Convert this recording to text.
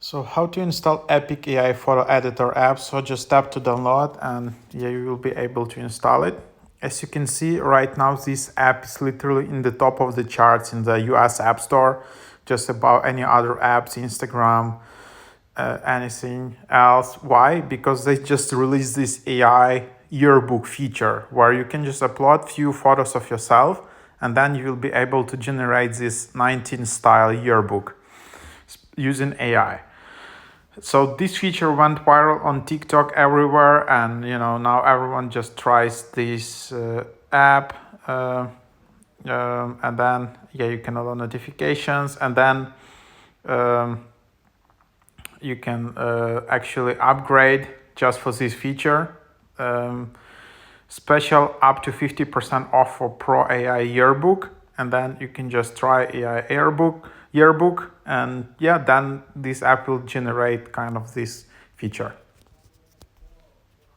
So how to install EPIK AI Photo Editor app? So just tap to download and you will be able to install it. As you can see right now, this app is literally in the top of the charts in the US App Store, just about any other apps, Instagram, anything else. Why? Because they just released this AI Yearbook feature where you can just upload few photos of yourself and then you will be able to generate this 19 style yearbook using AI. So this feature went viral on TikTok everywhere, and now everyone just tries this app, and then you can allow notifications, and then you can actually upgrade just for this feature. Special up to 50% off for Pro AI Yearbook, and then you can just try AI Yearbook, and then this app will generate kind of this feature.